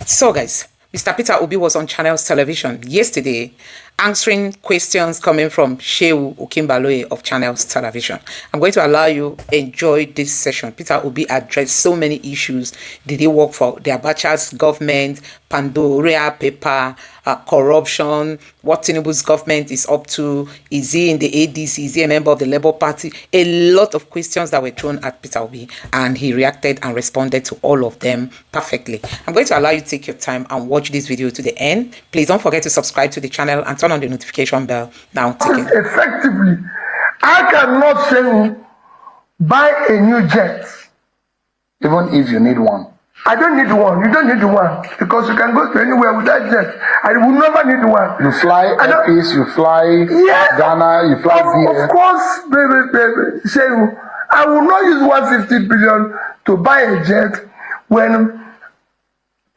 So guys, Mr. Peter Obi was on Channels Television yesterday answering questions coming from Seun Okinbaloye of Channels Television. I'm going to allow you enjoy this session. Peter Obi addressed so many issues. Did he work for the Abacha's government, Pandora paper, corruption, what Tinubu's government is up to? Is he in the ADC? Is he a member of the Labour Party? A lot of questions that were thrown at Peter Obi, and he reacted and responded to all of them perfectly. I'm going to allow you to take your time and watch this video to the end. Please don't forget to subscribe to the channel and turn on the notification bell. Now, take it. Effectively, I cannot say buy a new jet. Even if you need one. I don't need one. You don't need one because you can go to anywhere with that jet. I will never need one. You fly Airpeace, you fly Ghana, you fly here. Of course, baby, Seun, I will not use 150 billion to buy a jet when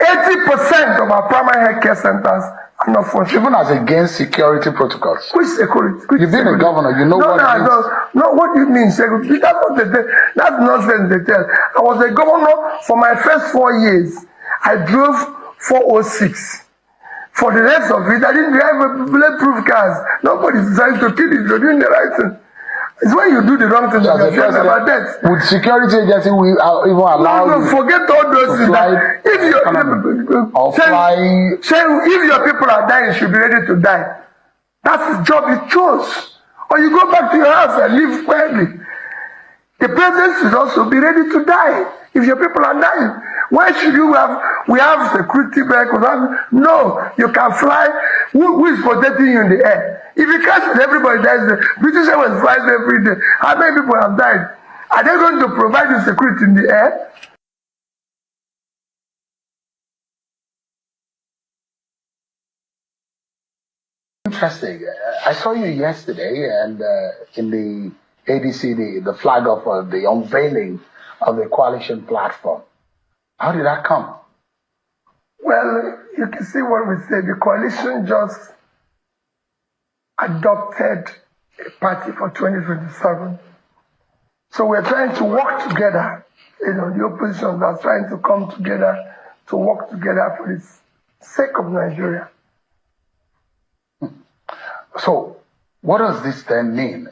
80% of our primary healthcare centers are not functioning. Even as against security protocols. Which security? You've been a governor, you know what it is. No, what do you mean, security? That's not that's nonsense they tell. I was a governor for my first 4 years. I drove 406. For the rest of it, I didn't drive bulletproof cars. Nobody's trying to kill you. You're doing the right thing. It's when you do the wrong thing that you're talking about that. Would security agency even allow you? No, forget all those things. If your people are dying, you should be ready to die. That's the job you chose. Or you go back to your house and live quietly. The president should also be ready to die if your people are dying. Why should we have security vehicles? No, you can fly. Who is protecting you in the air? If you catch it, everybody dies. The British Airways flies every day. How many people have died? Are they going to provide you security in the air? Interesting. I saw you yesterday, and in the ADC, the flag of the unveiling of the coalition platform. How did that come? Well, you can see what we said. The coalition just adopted a party for 2027. So we're trying to work together. You know, the opposition are trying to come together to work together for the sake of Nigeria. So, what does this then mean?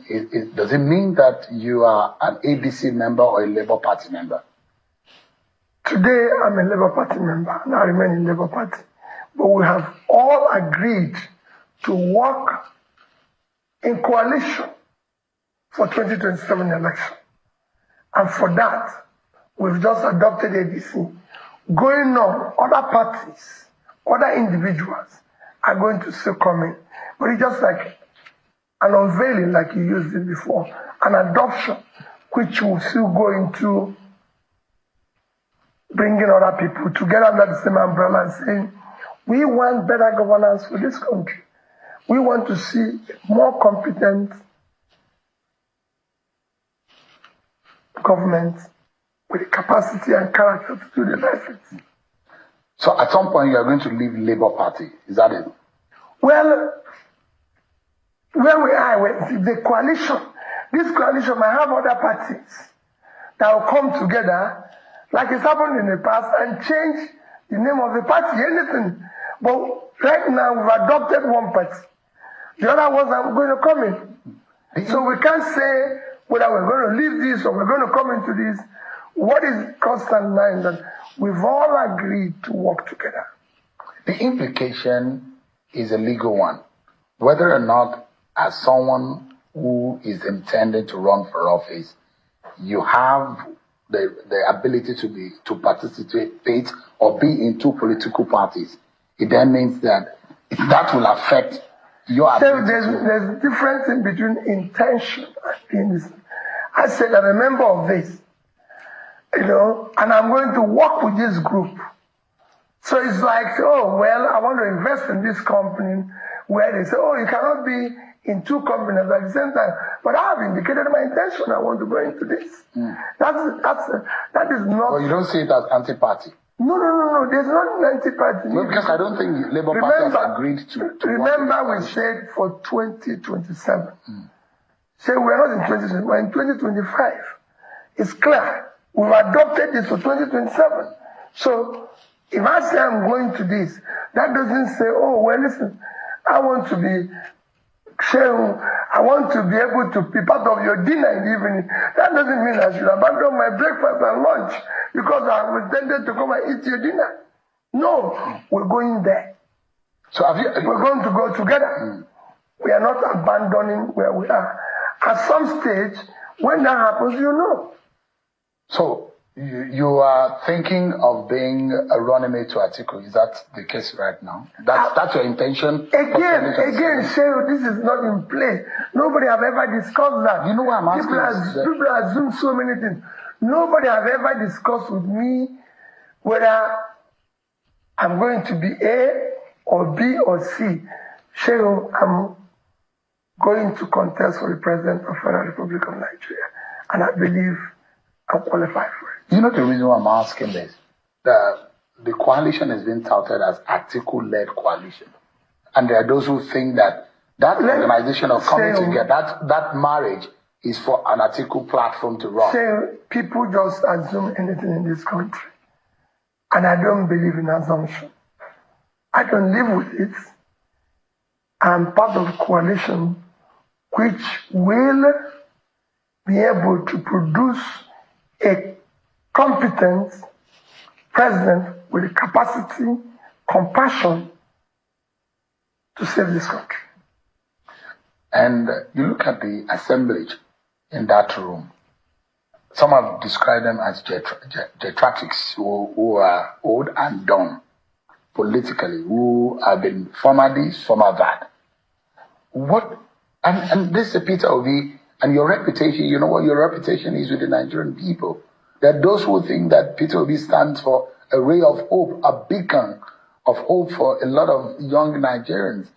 Does it mean that you are an ADC member or a Labour Party member? Today, I'm a Labour Party member, and I remain in Labour Party. But we have all agreed to work in coalition for 2027 election. And for that, we've just adopted ADC. Going on, other parties, other individuals are going to still come in. But it's just like an unveiling, like you used it before, an adoption, which will still go into bringing other people together under the same umbrella and saying, we want better governance for this country. We want to see more competent government with the capacity and character to do the right things. So at some point you are going to leave Labour Party. Is that it? Well, where we are, the coalition, this coalition might have other parties that will come together, like it's happened in the past, and change the name of the party, anything. But right now, we've adopted one party. The other ones are going to come in. So we can't say whether we're going to leave this or we're going to come into this. What is constant now is that we've all agreed to work together. The implication is a legal one. Whether or not, as someone who is intended to run for office, you have the ability to participate or be in two political parties, it then means that will affect your ability. There's a difference in between intention and being this. I said I'm a member of this, and I'm going to work with this group. So it's like, oh, well, I want to invest in this company, where they say, oh, you cannot be in two companies at the same time. But I have indicated my intention. I want to go into this. That is not. Well, you don't see it as anti-party. No. There's not an anti-party. No, because I don't think Labour Party has agreed to remember, we said for 2027. Say we're not in 2020, we're in 2025. It's clear. We've adopted this for 2027. So If I say I'm going to this, that doesn't say, oh, well, listen, I want to be Seun, I want to be able to be part of your dinner in the evening. That doesn't mean I should abandon my breakfast and lunch because I intended to come and eat your dinner. No, we're going there. So we're going to go together. We are not abandoning where we are. At some stage, when that happens, you know. So you are thinking of being a running mate to Atiku. Is that the case right now? That's your intention? Again, Seun, this is not in play. Nobody have ever discussed that. You know what I'm asking? People assume so many things. Nobody have ever discussed with me whether I'm going to be A or B or C. Seun, I'm going to contest for the President of the Federal Republic of Nigeria. And I believe I'm qualified for it. You know the reason why I'm asking this? The coalition has been touted as Atiku-led coalition. And there are those who think that organization of coming together, that marriage is for an Atiku platform to run. People just assume anything in this country. And I don't believe in assumption. I don't live with it. I'm part of a coalition which will be able to produce a competent president with the capacity, compassion to save this country. And you look at the assemblage in that room. Some have described them as geriatrics who are old and done politically, who have been former this, former that. And this is Peter Obi, and your reputation, you know what your reputation is with the Nigerian people. There are those who think that Peter Obi stands for a ray of hope, a beacon of hope for a lot of young Nigerians.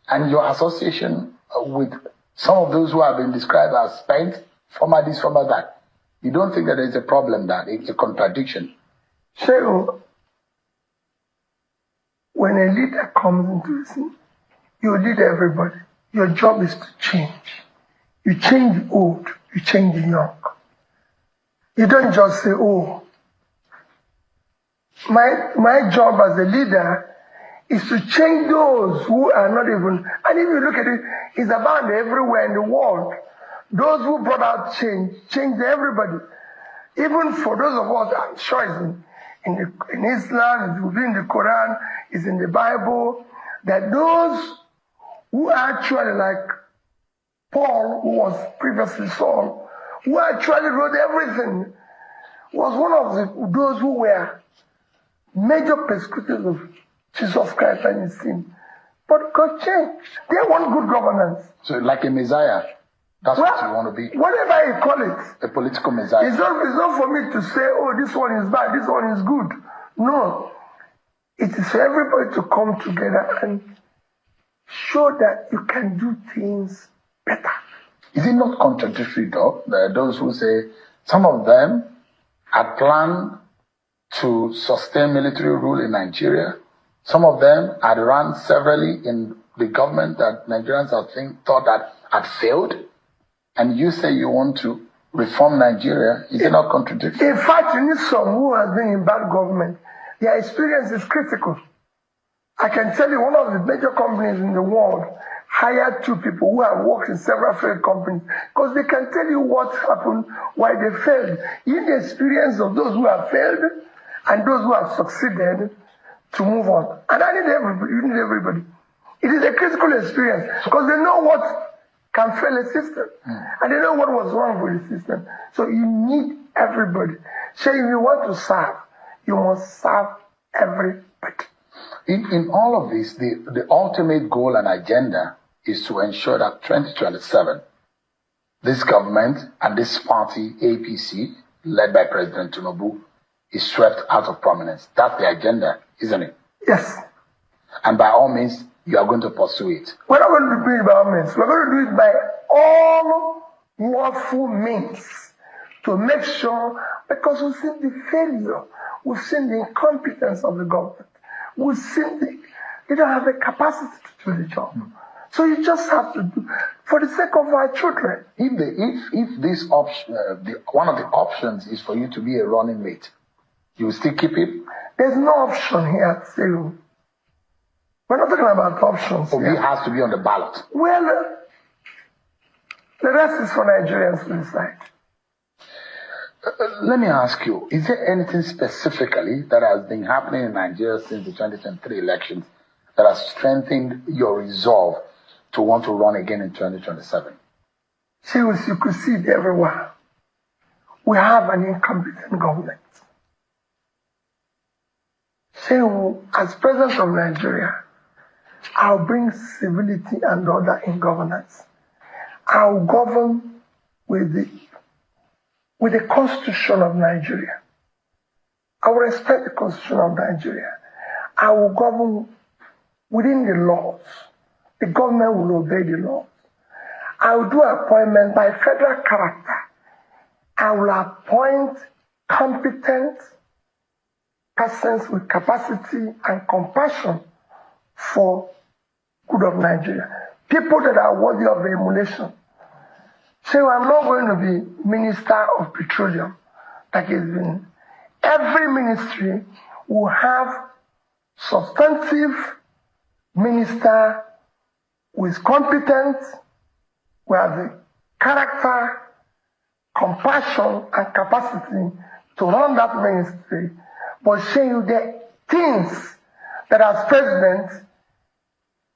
And your association with some of those who have been described as spent, former this, former that. You don't think that there is a problem, that it's a contradiction? So, when a leader comes into the scene, you lead everybody. Your job is to change. You change the old, you change the young. You don't just say, oh, my job as a leader is to change those who are not even, and if you look at it, it's about everywhere in the world. Those who brought out change everybody. Even for those of us, I'm sure it's in Islam, it's within the Quran, it's in the Bible, that those who actually, like Paul, who was previously Saul, who actually wrote everything, was one of those who were major persecutors of Jesus Christ and his sin. But God changed. They want good governance. So like a Messiah, that's what you want to be? Whatever you call it. A political Messiah. It's not for me to say, oh, this one is bad, this one is good. No. It is for everybody to come together and show that you can do things better. Is it not contradictory, though? There are those who say some of them had planned to sustain military rule in Nigeria. Some of them had run severally in the government that Nigerians thought that had failed. And you say you want to reform Nigeria. Is it not contradictory? In fact, you need some who has been in bad government. Their experience is critical. I can tell you one of the major companies in the world hired 2 people who have worked in several failed companies because they can tell you what happened, why they failed. You need the experience of those who have failed and those who have succeeded to move on. And I need everybody. You need everybody. It is a critical experience because they know what can fail a system. And they know what was wrong with the system. So you need everybody. So if you want to serve, you must serve everybody. In all of this, the ultimate goal and agenda is to ensure that 2027, this government and this party, APC, led by President Tinubu, is swept out of prominence. That's the agenda, isn't it? Yes. And by all means, you are going to pursue it. We're not going to do it by all means. We're going to do it by all lawful means to make sure, because we've seen the failure, we've seen the incompetence of the government, we've seen they don't have the capacity to do the job. So you just have to do, for the sake of our children. If this option, one of the options is for you to be a running mate, You still keep it? There's no option here, Seun. We're not talking about options. Obi has to be on the ballot. Well, the rest is for Nigerians to decide. Let me ask you, is there anything specifically that has been happening in Nigeria since the 2023 elections that has strengthened your resolve to want to run again in 2027? Seun, you could see it everywhere. We have an incompetent government. Seun, as president of Nigeria, I'll bring civility and order in governance. I'll govern with the Constitution of Nigeria. I will respect the Constitution of Nigeria. I will govern within the laws. The government will obey the laws. I will do appointment by federal character. I will appoint competent persons with capacity and compassion for good of Nigeria. People that are worthy of emulation. So I'm not going to be Minister of Petroleum like it's been. Every ministry will have substantive minister who is competent, who has the character, compassion, and capacity to run that ministry, but show you the things that as president,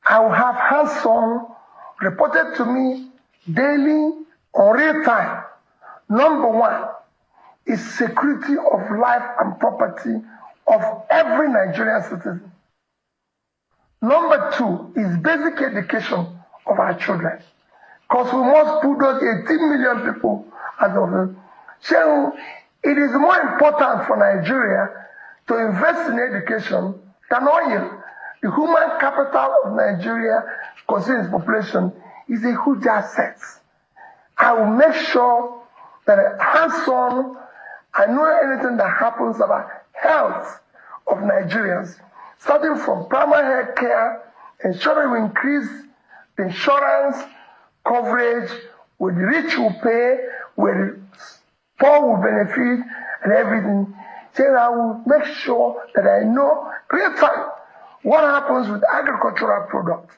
I will have hands-on reported to me daily on real time. Number one is security of life and property of every Nigerian citizen. Number two is basic education of our children. Because we must put those 18 million people as of them. So it is more important for Nigeria to invest in education than oil. The human capital of Nigeria, considering its population, is a huge asset. I will make sure that hands-on, I know anything that happens about health of Nigerians, starting from primary health care, ensuring we increase the insurance coverage, where the rich will pay, where the poor will benefit, and everything. So I will make sure that I know real time what happens with agricultural products,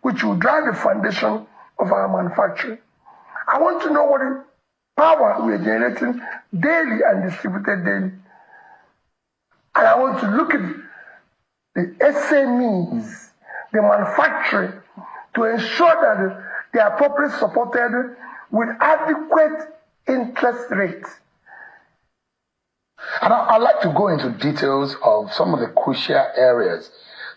which will drive the foundation of our manufacturing. I want to know what power we are generating daily and distributed daily. And I want to look at the SMEs, the manufacturing, to ensure that they are properly supported with adequate interest rates. And I'd like to go into details of some of the crucial areas,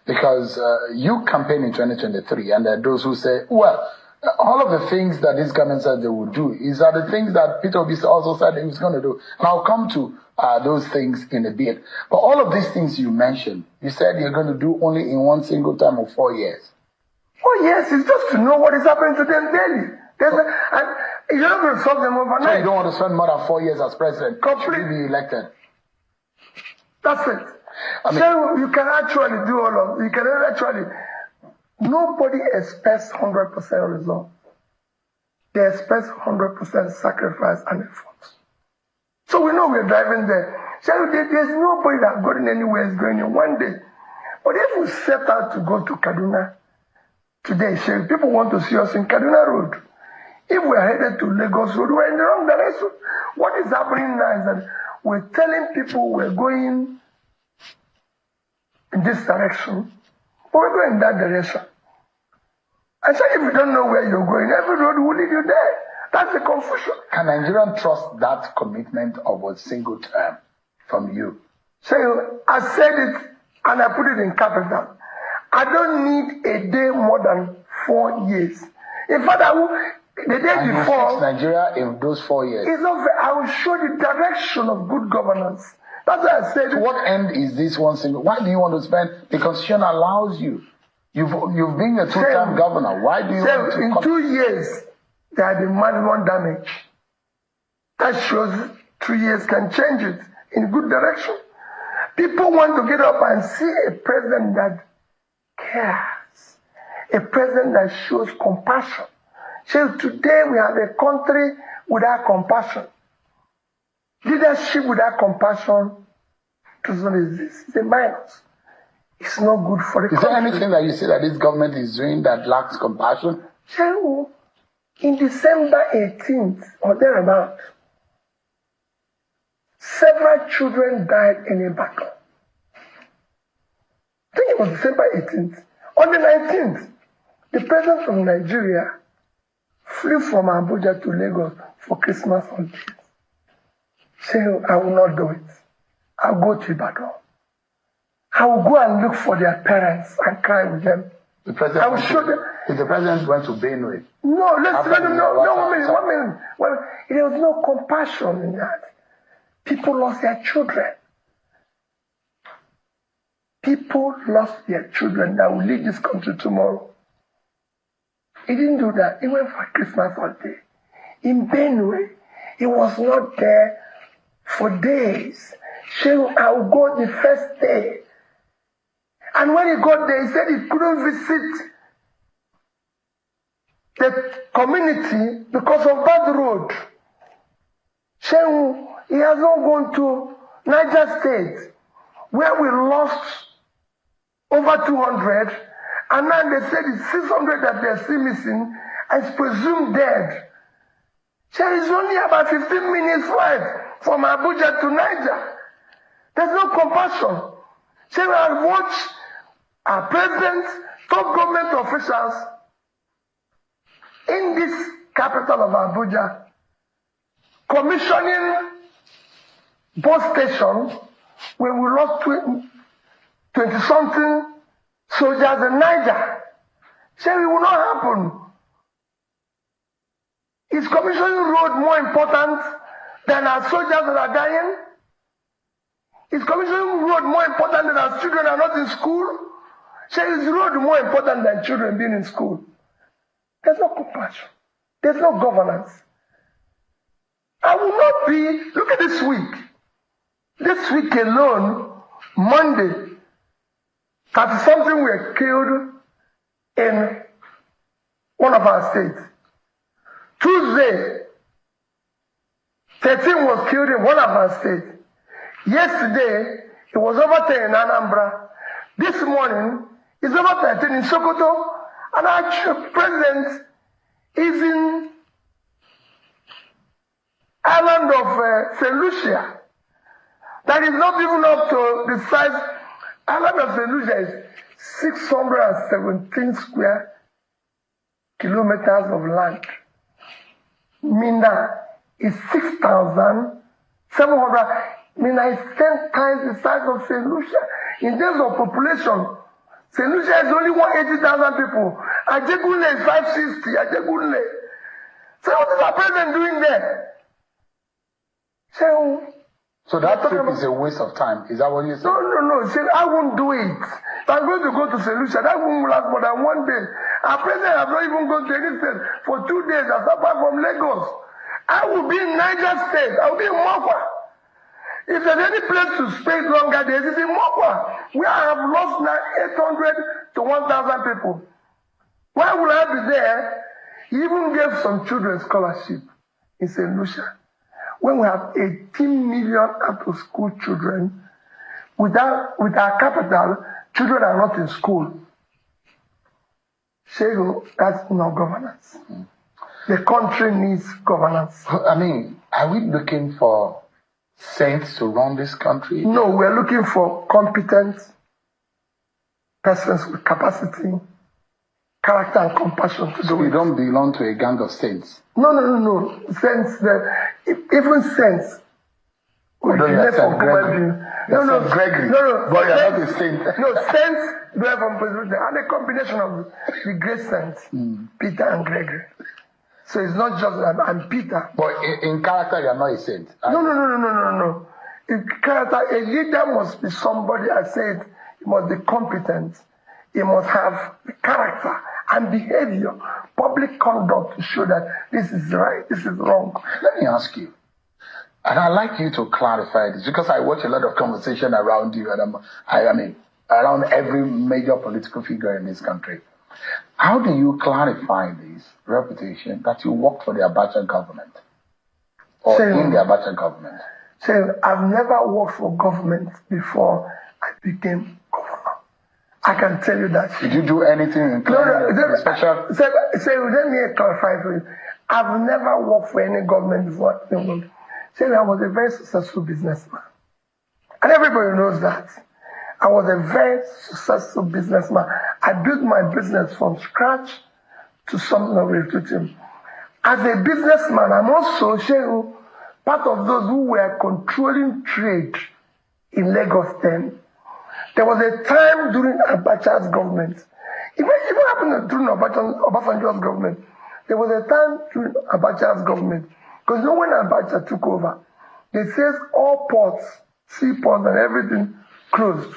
because you campaigned in 2023, and there are those who say, well, all of the things that this government said they would do are the things that Peter Obi also said he was going to do. And I'll come to those things in a bit. But all of these things you mentioned, you said you're going to do only in one single term of 4 years. Oh yes, it's just to know what is happening to them daily. You're not going to solve them overnight. So you don't want to spend more than 4 years as president? Completely. Should you be elected? That's it. So you can actually do all of it. You can actually. Nobody expects 100% result. They expect 100% sacrifice and effort. So we know we're driving there. So there's nobody that going anywhere is going in one day. But if we set out to go to Kaduna today, people want to see us in Kaduna Road. If we're headed to Lagos Road, we're in the wrong direction. What is happening now is that we're telling people we're going in this direction, but we're going in that direction. And so if you don't know where you're going, every road will lead you there. That's the confusion. Can Nigerians trust that commitment of a single term from you? So I said it and I put it in capital. I don't need a day more than 4 years. In fact, the day and before, you fix Nigeria in those 4 years. It's not fair. I will show the direction of good governance. That's why I said. To what end is this one single? Why do you want to spend? The Constitution allows you. You've been a two-term governor. Why do you want to? In 2 years, there had been maximum damage. That shows 2 years can change it in good direction. People want to get up and see a president that cares, a president that shows compassion. So today we have a country without compassion. Leadership without compassion does not exist. It's a minus. It's not good for the Is country. there anything that you see that this government is doing that lacks compassion? In December 18th or thereabout, several children died in a battle. I think it was December 18th. On the 19th, the president of Nigeria flew from Abuja to Lagos for Christmas holidays. Saying, I will not do it. I'll go to Ibadan. I will go and look for their parents and cry with them. The president I will show them. If the president went to Benue. No, one minute. Well, there was no compassion in that. People lost their children. People lost their children that will lead this country tomorrow. He didn't do that. He went for Christmas holiday. In Benue, he was not there for days. Seun, I will go the first day. And when he got there, he said he couldn't visit the community because of bad road. Seun, he has not gone to Niger State, where we lost over 200, and now they said it's 600 that they're still missing, and it's presumed dead. There is only about 15 minutes flight from Abuja to Niger. There's no compassion. So I've watched our president, top government officials in this capital of Abuja commissioning bus stations where we lost 20-something soldiers in Niger. So it will not happen. Is commissioning road more important than our soldiers that are dying? Is commissioning road more important than our children are not in school? So is road more important than children being in school? There's no compassion. There's no governance. I will not be, look at this week. This week alone, Monday, 30-something were killed in one of our states. Tuesday, 13 was killed in one of our states. Yesterday, it was over 10 in Anambra. This morning, it's over 13 in Sokoto. And our president is in island of St. Lucia. That is not even up to the size. Island of St. Lucia is 617 square kilometers of land. Minna is 6,700. Minna is 10 times the size of St. Lucia. In terms of population, St. Lucia is only 180,000 people. Ajegunle is 560. Ajegunle. So what is our president doing there? So that trip is a waste of time. Is that what you're saying? No. He said, I won't do it. If I'm going to go to St. Lucia, that won't last more than 1 day. Our president has not even gone to any state for 2 days as apart from Lagos. I will be in Niger State. I will be in Mokwa. If there's any place to stay longer days, it's in Mokwa, where I have lost now 800 to 1,000 people. Why will I be there? He even gave some children scholarship in St. Lucia. When we have 18 million out-of-school children, with our capital, children are not in school. Shego, that's not governance. The country needs governance. I mean, are we looking for saints to run this country? No, we're looking for competent persons with capacity, character, and compassion to do it. We don't belong to a gang of saints. No. Saints, even saints. Gregory. Gregory. But you're not a saint. No, saints derive from Presbyterian, and a combination of the great saints, Peter and Gregory. So it's not just I'm Peter. But in character, you're not a saint. No. In character, a leader must be somebody, I said, he must be competent. He must have the character and behavior, public conduct to show that this is right, this is wrong. Let me ask you, and I'd like you to clarify this, because I watch a lot of conversation around you, and around every major political figure in this country. How do you clarify this reputation that you worked for the Abacha government? Or in the Abacha government? Saying, I've never worked for government before I became governor. I can tell you that. Did you do anything special? Let me clarify for you. I've never worked for any government before. Saying I was a very successful businessman. And everybody knows that. I was a very successful businessman. I built my business from scratch to something of a. As a businessman, I'm also part of those who were controlling trade in Lagos then. There was a time during Abacha's government, even happened during Obasanjo's government, there was a time during Abacha's government, because when Abacha took over, they said all ports, seaports and everything closed.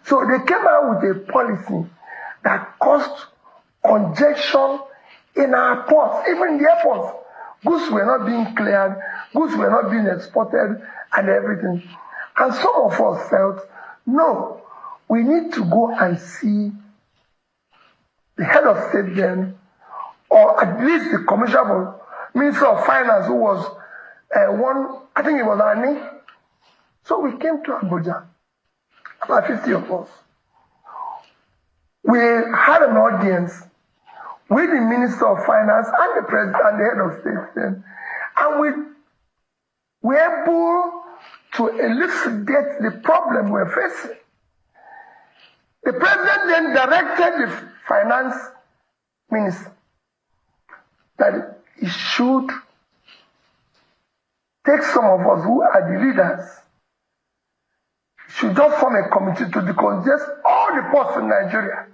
So they came out with a policy that caused congestion in our ports, even in the airports. Goods were not being cleared, goods were not being exported and everything. And some of us felt, no, we need to go and see the head of state then, or at least the commissioner, Minister of Finance, who was I think it was Ani. So we came to Abuja, about 50 of us. We had an audience with the Minister of Finance and the President and the head of state then, and we were able to elucidate the problem we're facing. The President then directed the Finance Minister that he should take some of us who are the leaders, should just form a committee to decongest all the ports in Nigeria.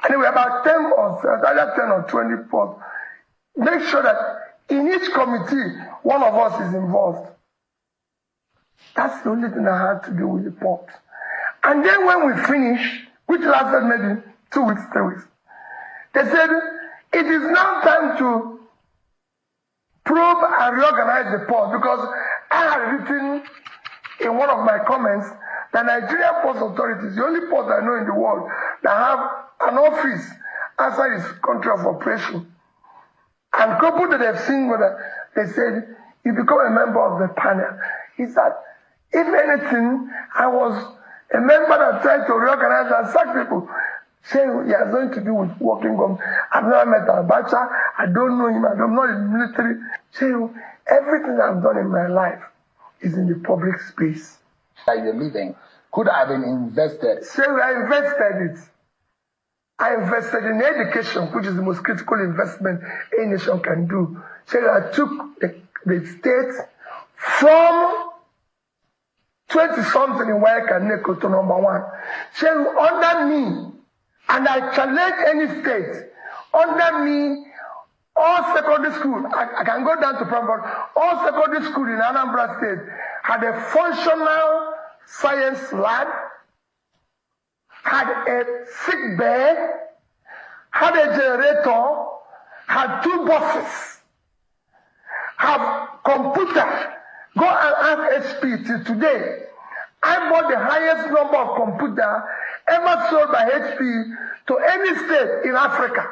And there were about 10 or 20 ports. Make sure that in each committee, one of us is involved. That's the only thing I had to do with the port. And then when we finished, which lasted maybe 2 weeks, 3 weeks, they said, it is now time to probe and reorganize the port, because I had written in one of my comments that Nigerian Port Authority is the only port I know in the world that have an office outside its country of operation. And coupled that they've seen whether they said, you become a member of the panel. Is that, if anything, I was a member that tried to reorganize and sack people. Saying he has nothing to do with working government. I've never met Abacha. I don't know him. I'm not in the military. Saying everything I've done in my life is in the public space. That you're living could have been invested. Saying I invested it. I invested in education, which is the most critical investment a nation can do. Saying I took the state from 20-something in Wike and Neko to #1. Saying under me, and I challenge any state, under me, all secondary school, I can go down to primary, all secondary school in Anambra State had a functional science lab, had a sick bed, had a generator, had 2 buses, have computer. Go and ask HP till today. I bought the highest number of computer ever sold by HP to any state in Africa.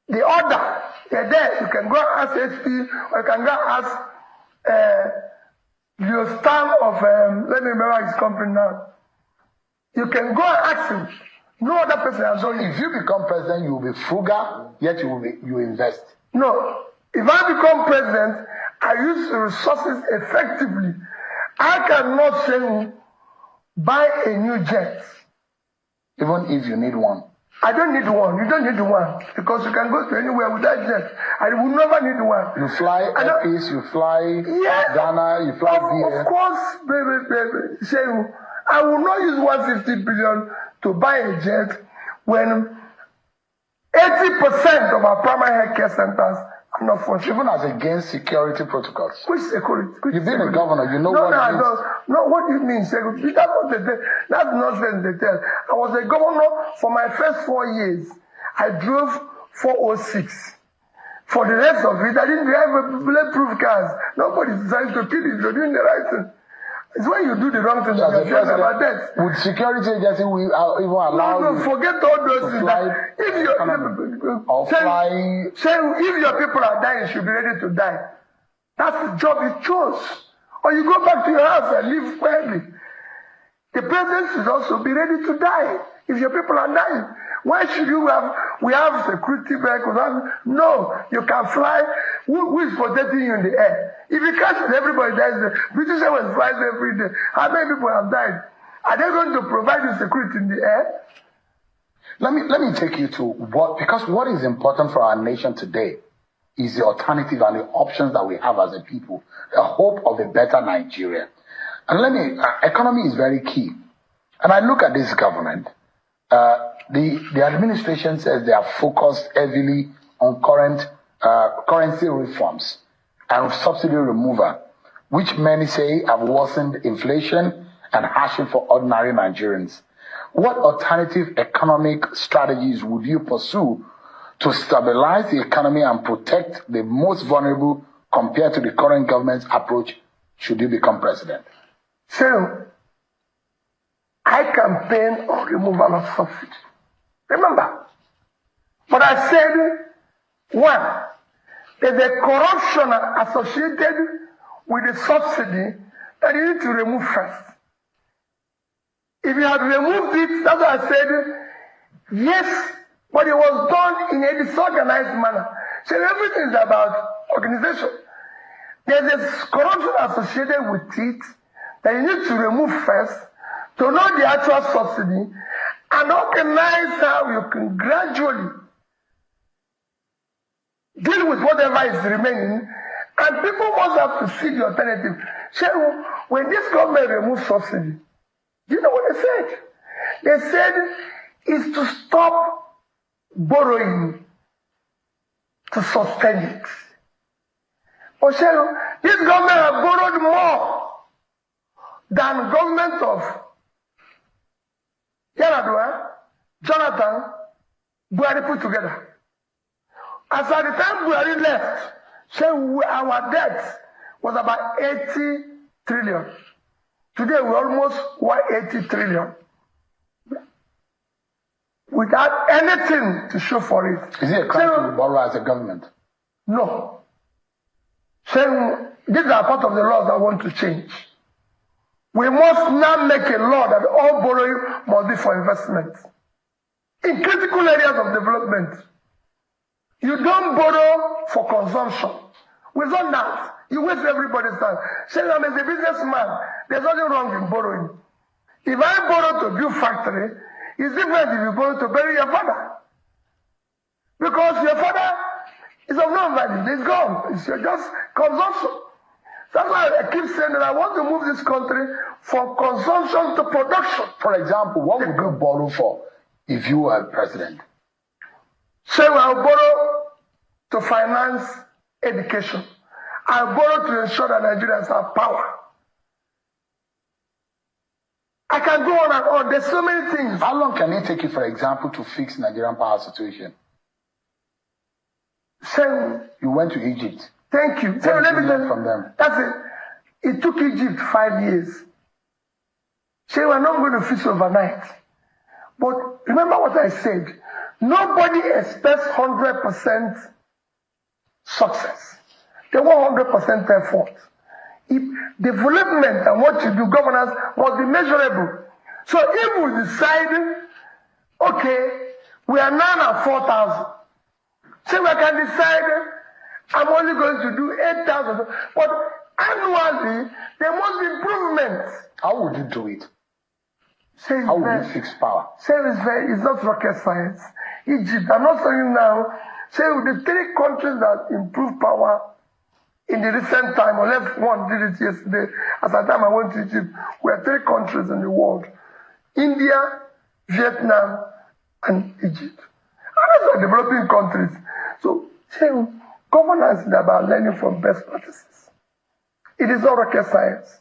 The order, they're there. You can go and ask HP, or you can go and ask the star of, let me remember his company now. You can go and ask him. No other person has done it. If you become president, you will be frugal, yet you invest. No. If I become president, I use the resources effectively. I cannot say buy a new jet. Even if you need one. I don't need one. You don't need one. Because you can go to anywhere with that jet. I will never need one. You fly Airpeace, you fly Ghana, you fly BA. Of course, baby. Seun, I will not use 150 billion to buy a jet when 80% of our primary health care centers are not functioning. Even as against security protocols. Which security? You've been a governor, you know what it is. No, what do you mean security? That's what they tell. That's nonsense they tell. I was a governor for my first 4 years. I drove 406. For the rest of it, I didn't drive bulletproof cars. Nobody's deciding to kill you. You're doing the right thing. It's when you do the wrong thing that you're saying about that. Would security agency even allow you? No, forget all those things. If your people are dying, you should be ready to die. That's the job you chose. or you go back to your house and live quietly. The president should also be ready to die if your people are dying. Why should we have security vehicles? No, you can fly. Who is protecting you in the air? If you catch it, everybody dies. The British Airways flies every day. How many people have died? Are they going to provide you security in the air? Let me take you to what is important for our nation today is the alternative and the options that we have as a people, the hope of a better Nigeria. And economy is very key. And I look at this government, the administration says they are focused heavily on currency reforms and subsidy removal, which many say have worsened inflation and hardship for ordinary Nigerians. What alternative economic strategies would you pursue to stabilize the economy and protect the most vulnerable compared to the current government's approach should you become president? So, I campaign on removal of subsidy. Remember, but I said, one, there's a corruption associated with the subsidy that you need to remove first. If you had removed it, that's what I said, yes, but it was done in a disorganized manner. So everything is about organization. There's a corruption associated with it that you need to remove first to know the actual subsidy and organize how you can gradually deal with whatever is remaining, and people must have to see the alternative. So when this government removed subsidy, you know what they said? They said is to stop borrowing to sustain it. But this government has borrowed more than government of Yaradua, Jonathan, Buhari put together. As at the time Buhari left, our debt was about 80 trillion. Today we're almost 180 trillion. Without anything to show for it. Is it a crime to borrow as a government? No. These are part of the laws I want to change. We must now make a law that all borrowing must be for investment. In critical areas of development, you don't borrow for consumption. Without that, you waste everybody's time. Saying I'm a businessman, there's nothing wrong in borrowing. If I borrow to build factory, it's different if you borrow to bury your father. Because your father is of no value. It's gone. It's just consumption. That's why I keep saying that I want to move this country from consumption to production. For example, what would you borrow for if you were president? So I'll borrow to finance education. I'll borrow to ensure that Nigerians have power. I can go on and on. There's so many things. How long can it take you, for example, to fix Nigerian power situation? So you went to Egypt. Thank you. So let me tell you from them. That's it. It took Egypt 5 years. So we're not going to fix overnight. But remember what I said. Nobody expects 100% success. They want 100% effort. If development and what you do, governance, must be measurable. So if we decide, okay, we are now at 4,000. So we can decide, I'm only going to do 8,000. But annually, there must be improvements. How would you do it? How would you fix power? It's not rocket science. Egypt, I'm not saying now, the 3 countries that improve power in the recent time, unless one did it yesterday, as at the time I went to Egypt, we are 3 countries in the world. India, Vietnam, and Egypt. And those are developing countries. So, governance is about learning from best practices. It is not rocket science.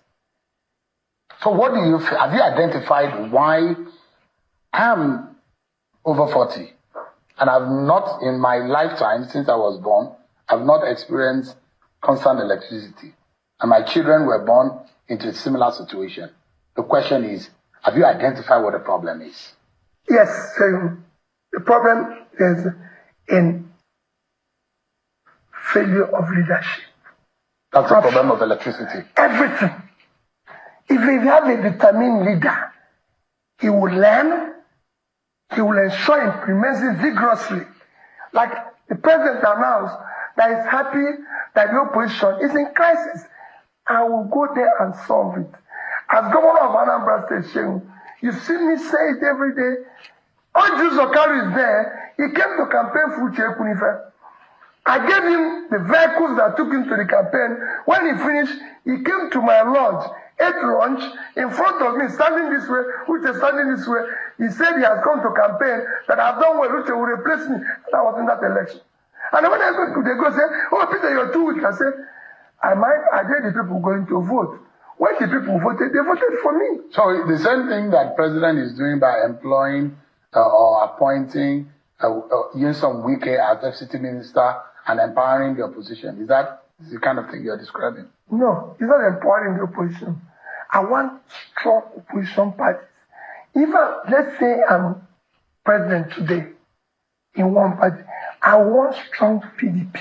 So what do you feel? Have you identified why I am over 40 and I've not, in my lifetime since I was born, I've not experienced constant electricity, and my children were born into a similar situation? The question is, have you identified what the problem is? Yes, the problem is in failure of leadership. That's the problem of electricity. Everything. If you have a determined leader, he will learn, he will ensure implements it vigorously. Like the president announced that he's happy that the opposition is in crisis. I will go there and solve it. As governor of Anambra State, Seun, you see me say it every day. Oju Zokari is there. He came to campaign for Chekunife. I gave him the vehicles that took him to the campaign. When he finished, he came to my lodge, ate lunch in front of me, standing this way, Uche standing this way. He said he has come to campaign, that I've done well, Uche will replace me. And I was in that election. And when I go to, they go say, oh, Peter, you're too weak. I said, I did the people going to vote. When the people voted, they voted for me. So the same thing that president is doing by employing or appointing Nyesom Wike as FCT minister and empowering the opposition, is that the kind of thing you're describing? No, it's not empowering the opposition. I want strong opposition parties. Let's say I'm president today in one party, I want strong PDP.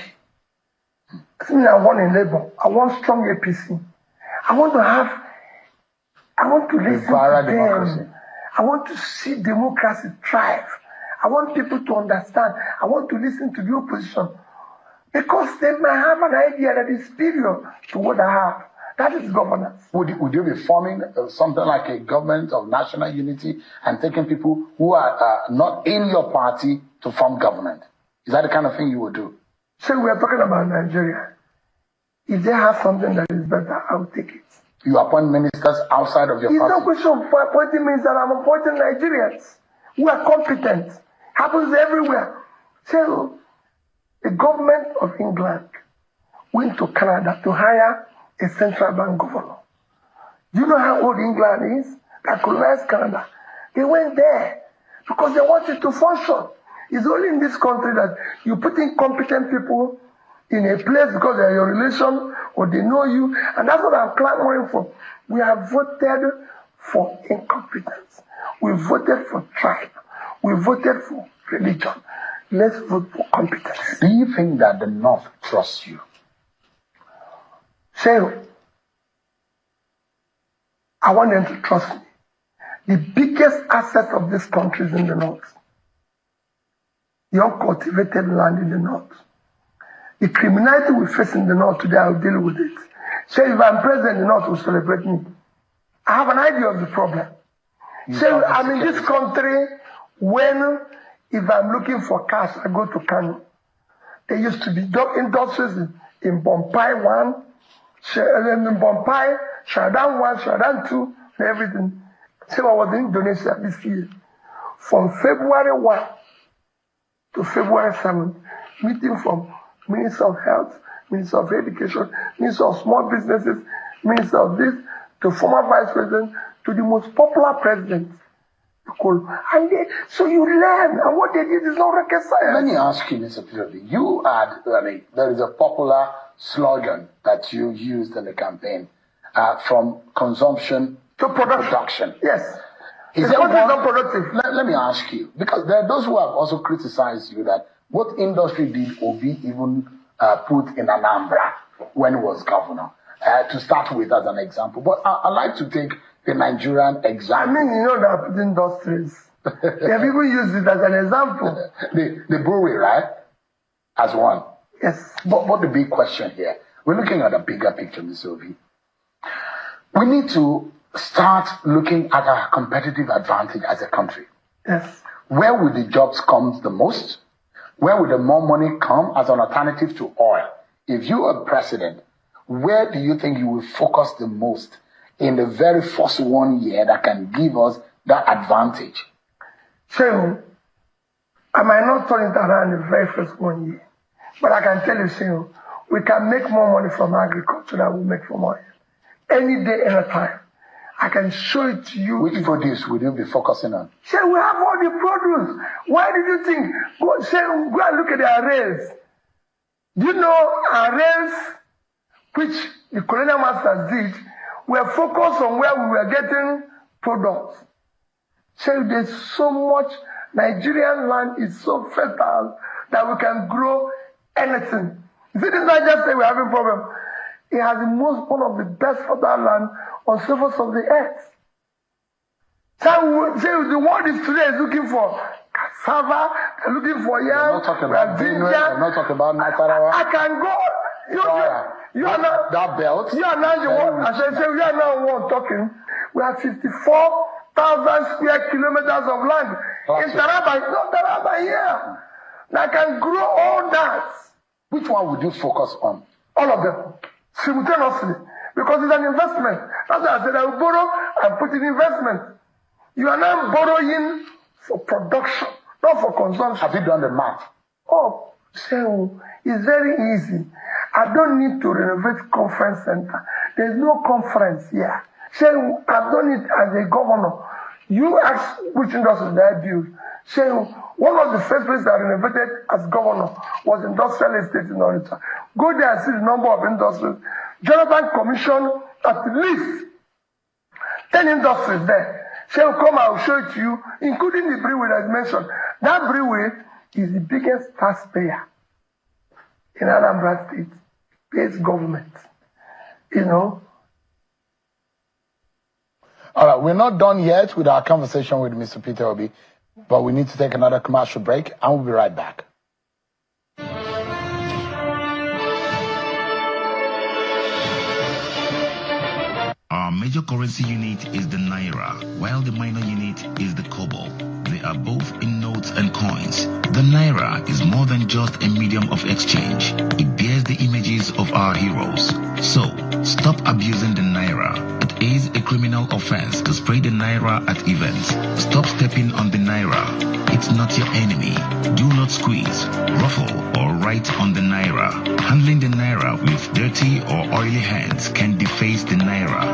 I want a Labour. I want strong APC. I want to listen to them. I want to see democracy thrive. I want people to understand. I want to listen to the opposition. Because they might have an idea that is superior to what I have. That is governance. Would you be forming something like a government of national unity and taking people who are not in your party to form government? Is that the kind of thing you would do? So we are talking about Nigeria. If they have something that is better, I will take it. You appoint ministers outside of your party? It's no question for appointing ministers. I'm appointing Nigerians who are competent. Happens everywhere. So the government of England went to Canada to hire a central bank governor. Do you know how old England is? That colonized Canada. They went there because they wanted to function. It's only in this country that you put in competent people in a place because they're your relation or they know you, and that's what I'm clamoring for. We have voted for incompetence. We voted for tribe. We voted for religion. Let's vote for competence. Do you think that the North trusts you? Seun, I want them to trust me. The biggest asset of this country is in the North. The uncultivated land in the North. The criminality we face in the North today, I'll deal with it. So if I'm president, the North will celebrate me. I have an idea of the problem. So I'm in this country when, if I'm looking for cash, I go to Kanu. There used to be industries in Bompai 1, in Bompai, Shadan 1, Shadan 2, and everything. So I was in Indonesia this year. From February 1 to February 7, meeting from Minister of Health, Minister of Education, Minister of Small Businesses, Minister of this, to former Vice President, to the most popular president. And so you learn, and what they did is not rocket science. Let me ask you, Mr. Peter, there is a popular slogan that you used in the campaign, from consumption to production. Yes. Is that not productive? Let me ask you, because there are those who have also criticized you that what industry did Obi even put in Anambra when he was governor? To start with as an example. But I'd like to take the Nigerian example. I mean, you know that industries. They have even used it as an example. The brewery, right? As one. Yes. But the big question here, we're looking at a bigger picture, Mr. Obi. We need to start looking at our competitive advantage as a country. Yes. Where will the jobs come the most? Where will the more money come as an alternative to oil? If you are president, where do you think you will focus the most in the very first 1 year that can give us that advantage? Seun, I might not turn it around in the very first 1 year, but I can tell you, Seun, we can make more money from agriculture than we make from oil. Any day, any time. I can show it to you. Which produce will you be focusing on? Seun, we have all the produce. Why did you think? Seun, go and look at the arrays. Do you know arrays, which the colonial masters did, were focused on where we were getting products. So there's so much. Nigerian land is so fertile that we can grow anything. You see, this not just say we're having problem. It has one of the best fertile land on the surface of the earth. So the world is today is looking for cassava, they're looking for yam. I'm not talking about Benue, I'm not talking about Nasarawa. I can go. You are not that belt. You are now the one. As I say, we are now one talking. We have 54,000 square kilometers of land in Taraba. It's not Taraba here. That can grow all that. Which one would you focus on? All of them simultaneously, because it's an investment. That's why I said I will borrow and put in investment. You are now borrowing for production, not for consumption. Have you done the math? Oh, Seun, it's very easy. I don't need to renovate conference center. There's no conference here. Seun, I've done it as a governor. You ask which industry that I build. Seun, one of the first places I renovated as governor was industrial estate in Onitsha. Go there and see the number of industries. Jonathan commissioned at least 10 industries there. Seun, come, I will show it to you, including the brewery that is mentioned. That brewery is the biggest taxpayer in Anambra State. Pays government. You know. All right, we're not done yet with our conversation with Mr. Peter Obi, but we need to take another commercial break, and we'll be right back. Our major currency unit is the Naira, while the minor unit is the Kobo. They are both in notes and coins. The Naira is more than just a medium of exchange. It bears the images of our heroes. So, stop abusing the Naira. It is a criminal offense to spray the Naira at events. Stop stepping on the Naira. It's not your enemy. Do not squeeze, ruffle, or write on the Naira. Handling the Naira with dirty or oily hands can deface the Naira.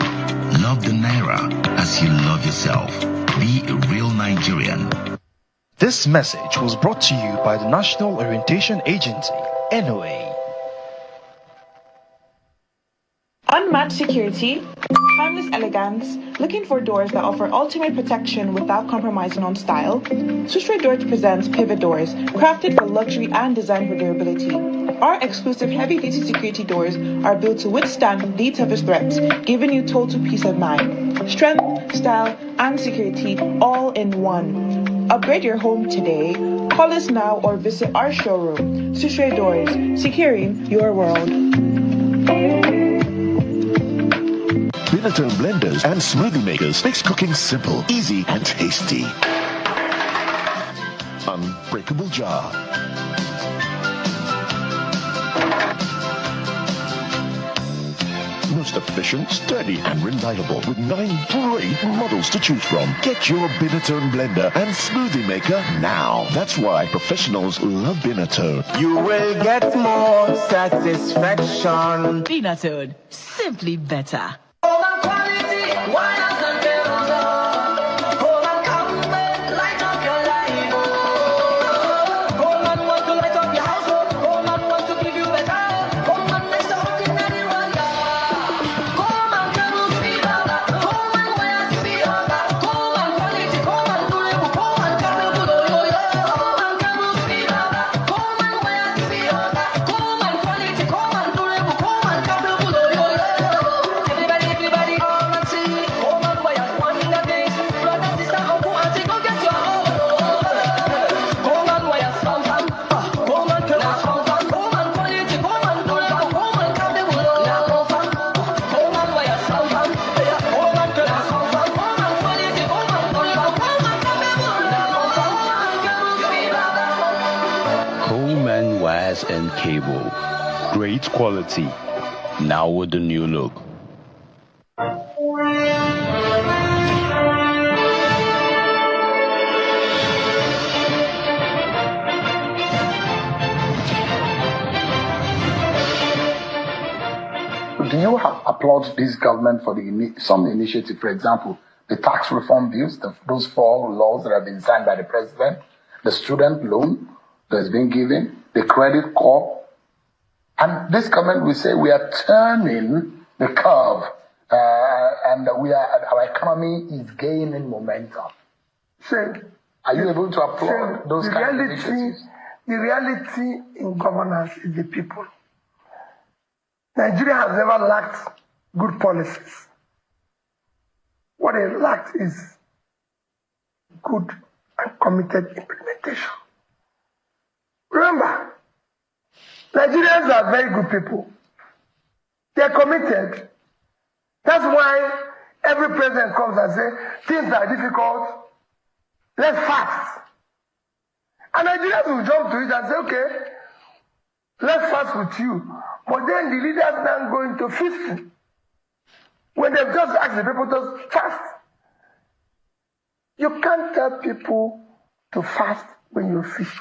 Love the Naira as you love yourself. Be a real Nigerian. This message was brought to you by the National Orientation Agency, NOA. Unmatched security, timeless elegance, looking for doors that offer ultimate protection without compromising on style? Susre Doors presents Pivot Doors, crafted for luxury and designed for durability. Our exclusive heavy-duty security doors are built to withstand the toughest threats, giving you total peace of mind. Strength, style, and security all in one. Upgrade your home today. Call us now or visit our showroom. Susre Doors, securing your world. Binatone blenders and smoothie makers makes cooking simple, easy, and tasty. Unbreakable jar. Most efficient, sturdy, and reliable with 9 great models to choose from. Get your Binatone blender and smoothie maker now. That's why professionals love Binatone. You will get more satisfaction. Binatone, simply better. And cable, great quality, now with the new look. Do you applaud this government for some initiative? For example, the tax reform bills, those 4 laws that have been signed by the president, the student loan that's been given, the credit corp, and this government will say we are turning the curve, and our economy is gaining momentum. Are you able to applaud those kind of initiatives? The reality in governance is the people. Nigeria has never lacked good policies. What it lacked is good and committed implementation. Remember, Nigerians are very good people. They're committed. That's why every president comes and says, things are difficult, let's fast. And Nigerians will jump to it and say, okay, let's fast with you. But then the leaders now go into feasting. When they've just asked the people to fast. You can't tell people to fast when you're feasting.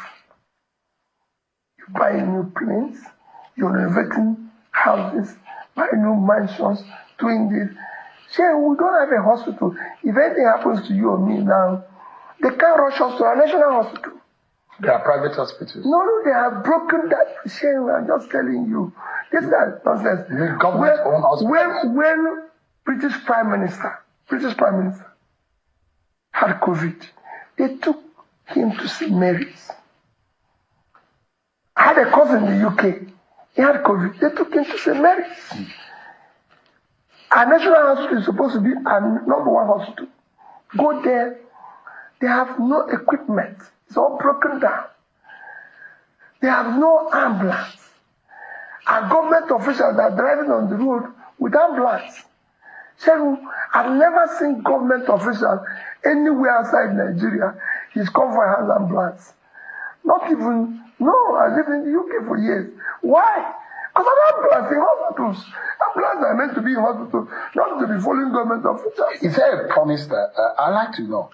You're buying new planes, you're renovating houses, buying new mansions, doing this. Say, we don't have a hospital. If anything happens to you or me now, they can't rush us to our national hospital. There are private hospitals. No, they have broken that chain. I'm just telling you. This is nonsense. When British Prime Minister had COVID, they took him to St. Mary's. I had a cousin in the UK. He had COVID. They took him to St. Mary's. Our national hospital is supposed to be our number one hospital. Go there. They have no equipment. It's all broken down. They have no ambulance. Our government officials are driving on the road with ambulance. So I've never seen government officials anywhere outside Nigeria. He's come for an ambulance. Not even, no, I lived in the UK for years. Why? Because an ambulance in hospitals. Ambulances are meant to be in hospitals, not to be following government officials. Is there a promise that I'd like to know?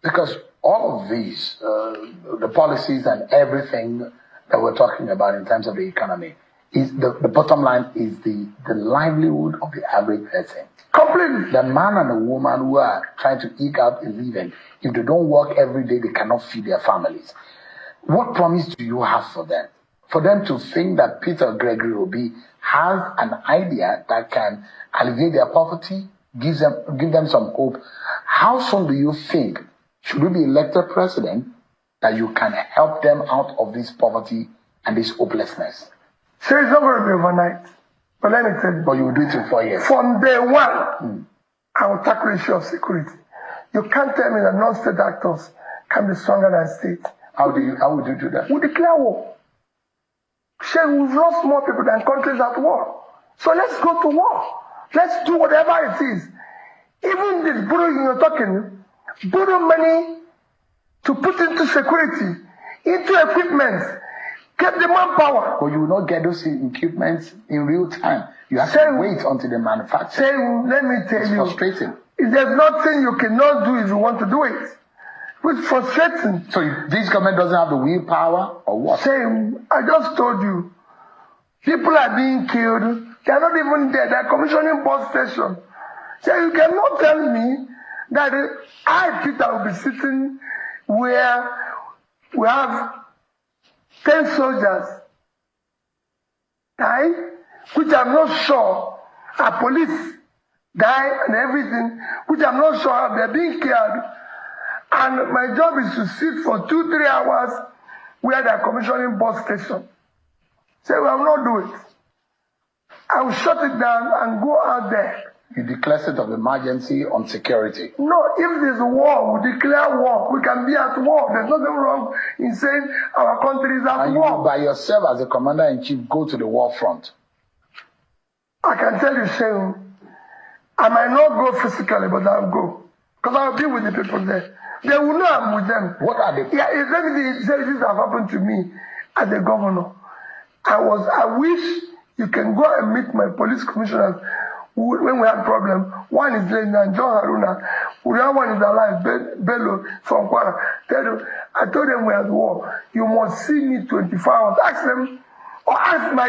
Because all of these, the policies and everything that we're talking about in terms of the economy, is the bottom line is the livelihood of the average person. Completely. The man and the woman who are trying to eke out a living, if they don't work every day, they cannot feed their families. What promise do you have for them? For them to think that Peter Gregory Obi has an idea that can alleviate their poverty, give them some hope. How soon do you think, should you be elected president, that you can help them out of this poverty and this hopelessness? So it's not going to be overnight. But let me tell you. But you will do it in 4 years. From day one, I will tackle the issue of security. You can't tell me that non-state actors can be stronger than state. How would you do that? We declare war. Say we've lost more people than countries at war. So let's go to war. Let's do whatever it is. Even this borrowing you're talking, borrow money to put into security, into equipment, get the manpower. But you will not get those equipments in real time. You have to wait until they manufacture. Let me tell you. It's frustrating. There's nothing you cannot do if you want to do it. It's frustrating. So this government doesn't have the willpower or what? I just told you. People are being killed. They are not even there. They are commissioning bus stations. So you cannot tell me that I, Peter, will be sitting where we have 10 soldiers die, which I'm not sure our police die and everything, which I'm not sure how they're being killed. And my job is to sit for 2-3 hours where they're commissioning bus station. Say, we will not do it. I will shut it down and go out there. You declare state of emergency on security. No, if there's a war, we declare war. We can be at war. There's nothing wrong in saying our country is at war. You by yourself as a commander-in-chief go to the war front. I can tell you, Seun, I might not go physically, but I'll go. Because I'll be with the people there. They will know I'm with them. What are they? Yeah, if anything, this have happened to me as a governor. I wish you can go and meet my police commissioners when we had problem. One is John Haruna. The other one is alive, Bello from Kwara. I told them we had war. You must see me 24 hours. Ask them, or ask my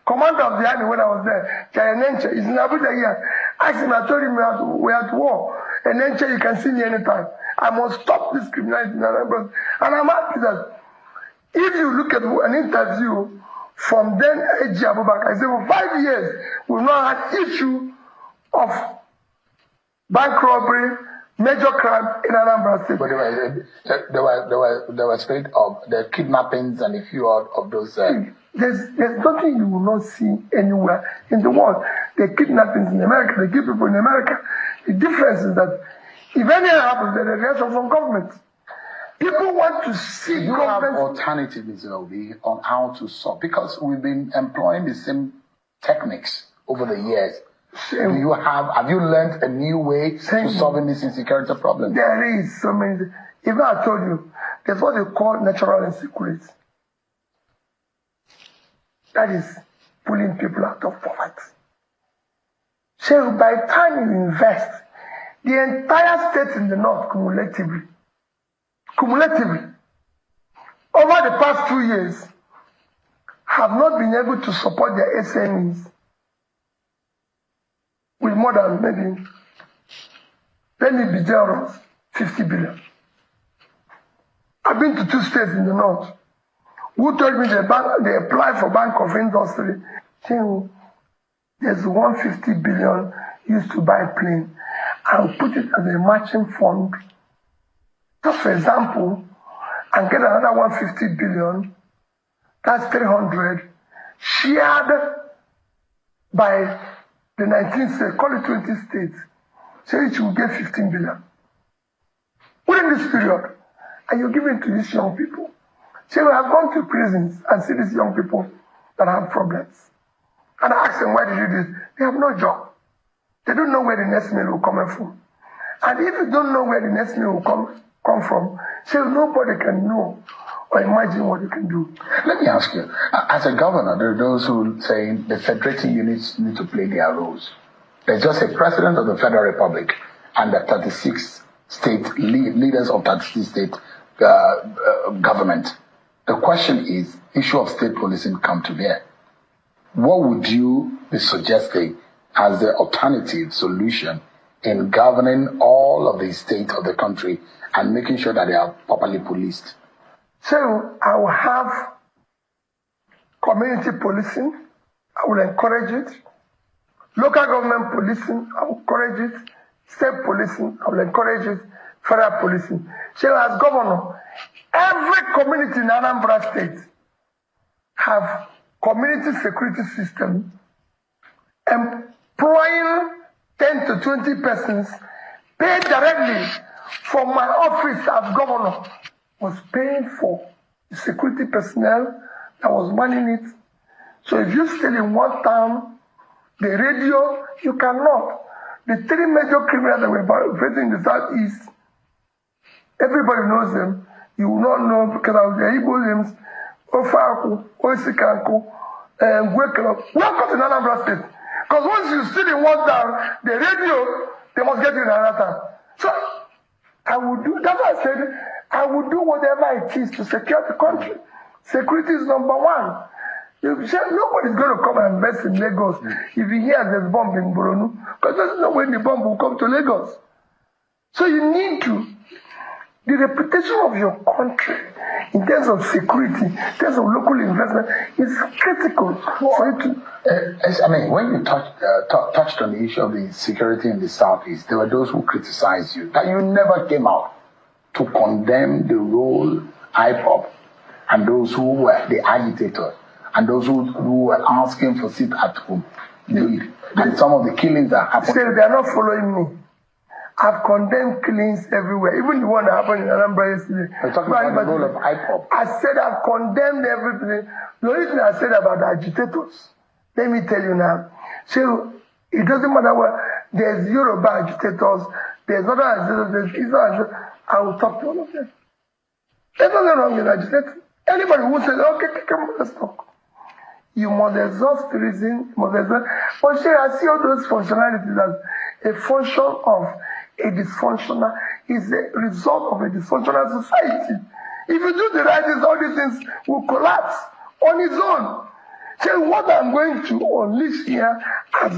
commander of the army when I was there. Nenche is in Abuja here. Ask him, I told him we had war. And Nenche, you can see me anytime. I must stop this criminality. And I'm happy that if you look at an interview from then A.G. Abubakar, I said for 5 years, we've not had issue of bank robbery, major crime in Anambra State. But there were straight of the kidnappings and a few of those There's nothing you will not see anywhere in the world. They kidnap things in America, they kill people in America. The difference is that if anything happens, there's a reaction from government. People want to see you government. have alternatives, Obi, on how to solve, because we've been employing the same techniques over the years. Have you learned a new way to solving this insecurity problem? There is so many. Even I told you, there's what they call natural insecurity. That is pulling people out of poverty. So by the time you invest, the entire state in the north cumulatively, over the past 2 years, have not been able to support their SMEs with more than maybe, let me be generous, 50 billion. I've been to 2 states in the north who told me they applied for Bank of Industry. There's 150 billion used to buy a plane. I'll put it as a matching fund, just for example, and get another 150 billion, that's 300, shared by the 19 states, call it 20 states, so each will get 15 billion. Within this period, and you give it to these young people. So we have gone to prisons and see these young people that have problems. And I ask them, why did you do this? They have no job. They don't know where the next meal will come from. And if you don't know where the next meal will come from, so nobody can know or imagine what you can do. Let me ask you, as a governor, there are those who say the federating units need to play their roles. There's just a president of the Federal Republic and the 36 state leaders of 36 state government. The question is, issue of state policing come to bear. What would you be suggesting as the alternative solution in governing all of the states of the country and making sure that they are properly policed? So I will have community policing. I will encourage it. Local government policing, I will encourage it. State policing, I will encourage it. Federal policing. So as governor, every community in Anambra State have community security system employing 10 to 20 persons paid directly from my office as governor, was paying for the security personnel that was manning it. So if you stay in one town, the radio, you cannot. The 3 major criminals that were operating in the southeast, everybody knows them. You will not know because of the Igbo names, Ofaku, Oisikanku, and Wike. Welcome to Anambra State. Because once you sit in one town, the radio, they must get you in another town. So I would do, that's why I said, I would do whatever it is to secure the country. Security is number one. Nobody's going to come and invest in Lagos if you hear there's bomb in Boronu, because there's no way the bomb will come to Lagos. So you need to, the reputation of your country in terms of security, in terms of local investment, is critical for you to. When you touched on the issue of the security in the southeast, there were those who criticized you that you never came out to condemn the role IPOB and those who were the agitators and those who were asking for sit at home need and some of the killings that happened. So they are not following me. I've condemned killings everywhere, even the one that happened in Anambra yesterday. You're talking about the role of IPOB. I said I've condemned everything. The only thing I said about the agitators, let me tell you now. So it doesn't matter what, there's Yoruba agitators, there's other agitators, there's Israel agitators. I will talk to all of them. There's nothing wrong with agitators. Anybody who says, okay, come on, let's talk. You must exhaust the reason, you must exhaust. But I see all those functionalities as a function of a dysfunctional, is a result of a dysfunctional society. If you do the right things, all these things will collapse on its own. So what I'm going to unleash here as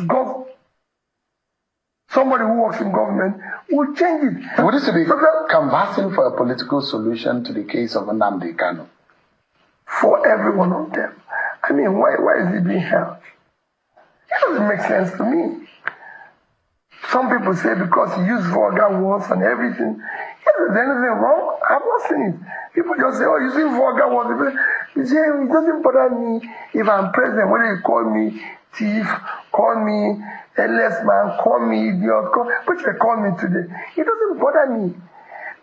somebody who works in government will change it. Would it be canvassing for a political solution to the case of Nnamdi Kanu? For every one of them. I mean, why is it being held? It doesn't make sense to me. Some people say because he used vulgar words and everything, If there's anything wrong, I've not seen it. People just say, oh, you see vulgar words. You say, it doesn't bother me if I'm president, whether you call me thief, call me a less man, call me idiot, which they call me today. It doesn't bother me.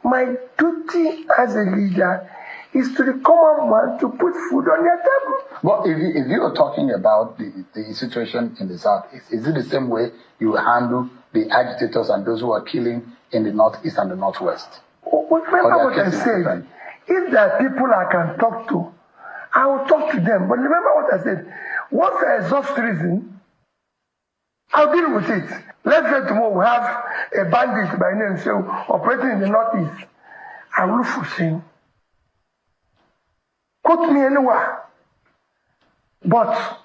My duty as a leader is to the common man to put food on their table. But if you are talking about the situation in the South, is it the same way you handle the agitators and those who are killing in the Northeast and the Northwest? Remember what I said. Different? If there are people I can talk to, I will talk to them. But remember what I said. Once I exhaust reason, I'll deal with it. Let's say tomorrow we have a bandit by name Seun operating in the Northeast. I will look for Seun. Quote me anywhere. But,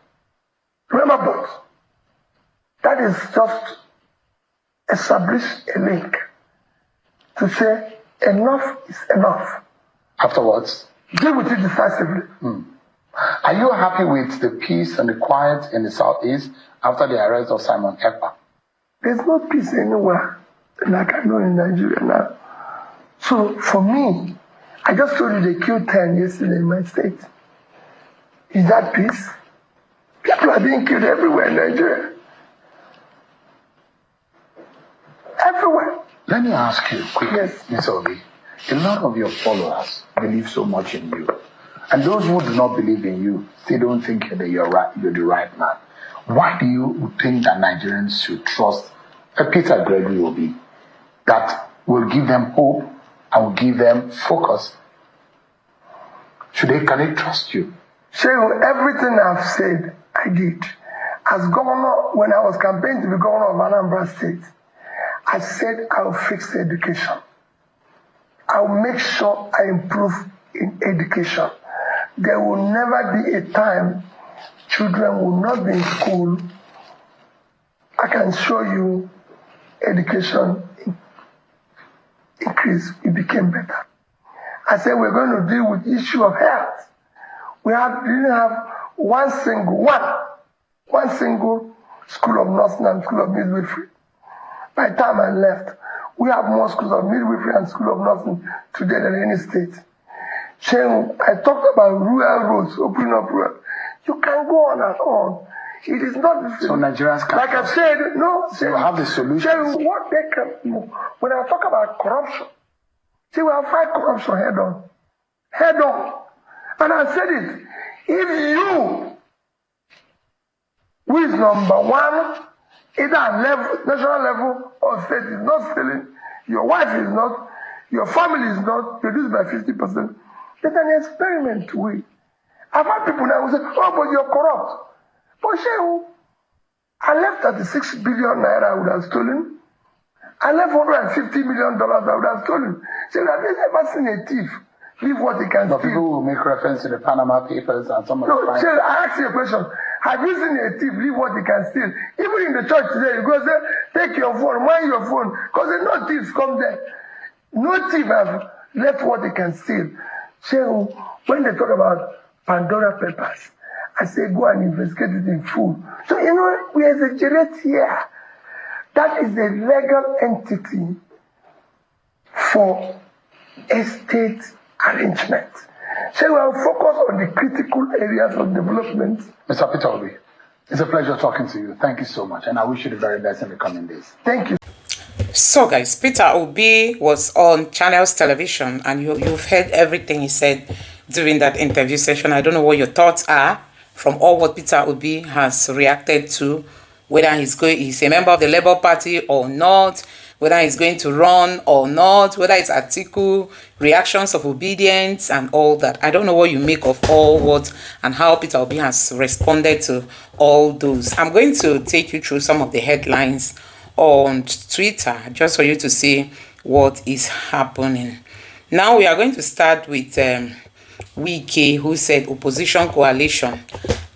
remember, that is just establish a link to say enough is enough. Afterwards? Deal with it decisively. Are you happy with the peace and the quiet in the Southeast after the arrest of Simon Ekpa? There's no peace anywhere like I know in Nigeria now. So for me, I just told you they killed 10 yesterday in my state. Is that peace? People are being killed everywhere in Nigeria. Everywhere. Let me ask you quickly, yes. Ms. Obi. A lot of your followers believe so much in you. And those who do not believe in you still don't think that you're the right man. Why do you think that Nigerians should trust a Peter Gregory Obi that will give them hope and will give them focus? Can they trust you? Seun, everything I've said, I did. As governor, when I was campaigning to be governor of Anambra State, I said I'll fix education. I'll make sure I improve in education. There will never be a time children will not be in school. I can show you education increased. It became better. I said we're going to deal with the issue of health. We didn't have one single school of nursing and school of midwifery. By the time I left, we have more schools of midwifery and school of nursing today than any state. Seun, I talked about rural roads, opening up rural. You can go on and on. It is not the same. So Nigerians can. Like I said, no. You have the solution. Seun, what they can. When I talk about corruption, see, we have fight corruption head on. Head on. And I said it. If you, who is number one, either at national level or state, is not stealing, your wife is not, your family is not, reduced by 50%, then an experiment will. I've had people now who say, oh, but you're corrupt. But Seun, I left 36 billion naira I would have stolen. I left $150 million I would have stolen. So have you ever seen a thief leave what he can steal? People will make reference to the Panama Papers and some of the No, Seun, I ask you a question. Have you seen a thief leave what he can steal? Even in the church today, you go say, take your phone, mind your phone. Because there's no thieves come there. No thief have left what he can steal. Seun, when they talk about Pandora papers, I say go and investigate it in full. So, we exaggerate here. That is a legal entity for estate arrangement. So we will focus on the critical areas of development. Mr. Peter Obi, it's a pleasure talking to you. Thank you so much. And I wish you the very best in the coming days. Thank you. So guys, Peter Obi was on Channels Television and you've heard everything he said during that interview session. I don't know what your thoughts are from all what Peter Obi has reacted to, whether he's a member of the Labour Party or not, whether he's going to run or not, whether it's article, reactions of obedience and all that. I don't know what you make of all what and how Peter Obi has responded to all those. I'm going to take you through some of the headlines on Twitter just for you to see what is happening. Now we are going to start with Wike, who said opposition coalition,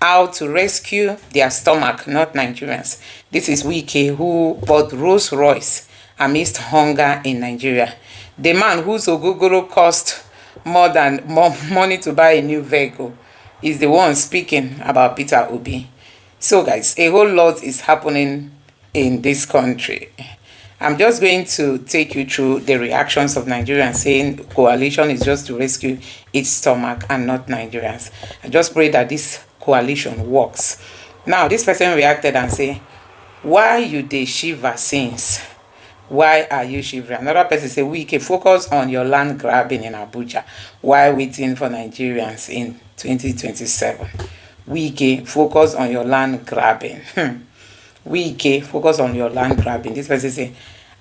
how to rescue their stomach, not Nigerians. This is Wike, who bought Rolls Royce amidst hunger in Nigeria. The man whose Ogogoro cost more money to buy a new vehicle is the one speaking about Peter Obi. So guys, a whole lot is happening in this country. I'm just going to take you through the reactions of Nigerians saying coalition is just to rescue its stomach and not Nigerians. I just pray that this coalition works. Now, this person reacted and say, why you dey shiver since? Why are you shivering? Another person say, Wike, focus on your land grabbing in Abuja while waiting for Nigerians in 2027. Wike, focus on your land grabbing. Wike, focus on your land grabbing. This person say,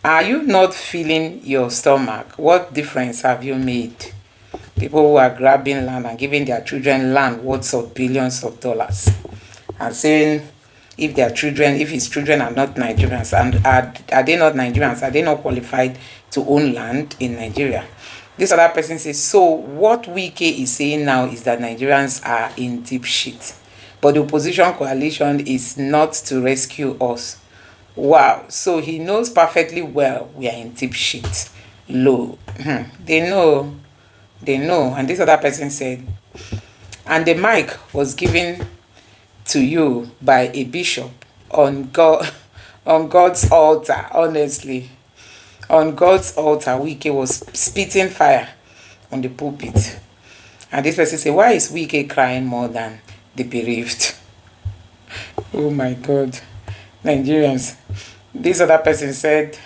are you not feeling your stomach? What difference have you made? People who are grabbing land and giving their children land worth of billions of dollars. And saying, if his children are not Nigerians, and are they not Nigerians? Are they not qualified to own land in Nigeria? This other person says, so what Wike is saying now is that Nigerians are in deep shit. But the opposition coalition is not to rescue us. Wow. So he knows perfectly well we are in deep shit. Low. They know. And this other person said, and the mic was given to you by a bishop on God's altar. Honestly, on God's altar, Wike was spitting fire on the pulpit. And this person said, why is Wike crying more than the bereaved? Oh my God, Nigerians. This other person said,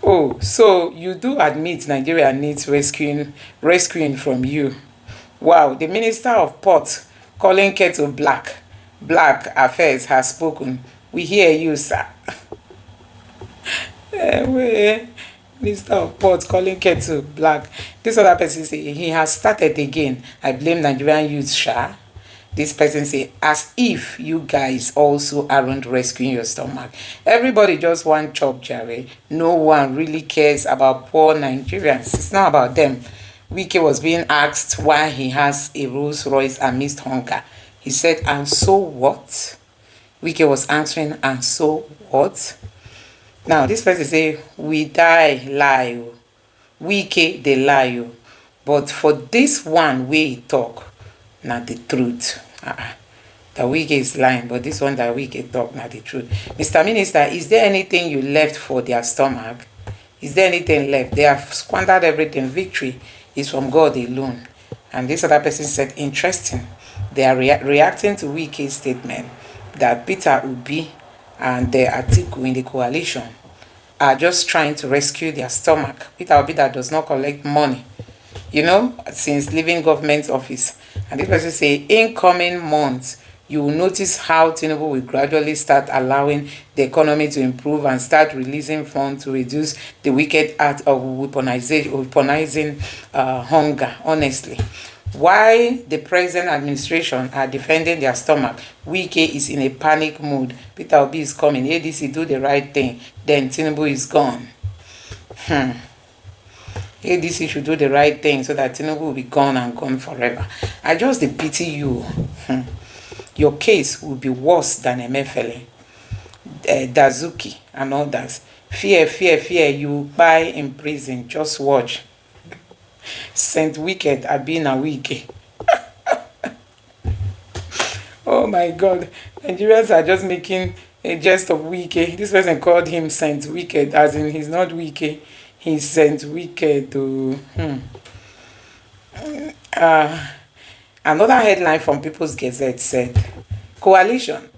oh, so you do admit Nigeria needs rescuing from you. Wow, the Minister of Port calling kettle black affairs has spoken. We hear you, sir. Minister of Port calling kettle black. This other person say he has started again. I blame Nigerian youth, sha. This person say, as if you guys also aren't rescuing your stomach. Everybody just want chop, Jerry. No one really cares about poor Nigerians. It's not about them. Wike was being asked why he has a Rolls Royce amidst hunger. He said, and so what? Wike was answering, and so what? Now, this person say, we die lie. Wike, they lie. But for this one way he talk, not the truth. The Wike is lying, but this one that Wike talk, not the truth. Mr. Minister, is there anything you left for their stomach? Is there anything left? They have squandered everything. Victory is from God alone. And this other person said, interesting. They are reacting to Wike's statement that Peter Obi and the Atiku in the coalition are just trying to rescue their stomach. Peter Obi that does not collect money, since leaving government office. And this person say, in coming months, you will notice how Tinubu will gradually start allowing the economy to improve and start releasing funds to reduce the wicked act of weaponizing hunger, honestly. Why the present administration are defending their stomach, Wike is in a panic mood. Peter Obi is coming. ADC do the right thing. Then Tinubu is gone. ADC should do the right thing so that Tinubu will be gone and gone forever. I just pity you. Your case will be worse than Emefele, Dazuki, and others. Fear, you buy in prison. Just watch. Saint Wicked Abina Wike. Oh my God. Nigerians are just making a jest of Wike. This person called him Saint Wicked, as in he's not Wike. He's Saint Wicked. Another headline from People's Gazette said, coalition.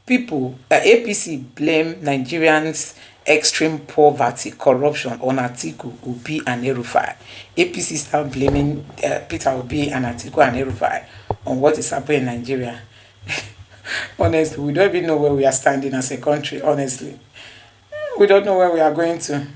People, APC blame Nigerians' extreme poverty, corruption on Atiku, Obi, and Erufai. APC start blaming Peter Obi and Atiku and Erufai on what is happening in Nigeria. Honestly, we don't even know where we are standing as a country, honestly. We don't know where we are going to.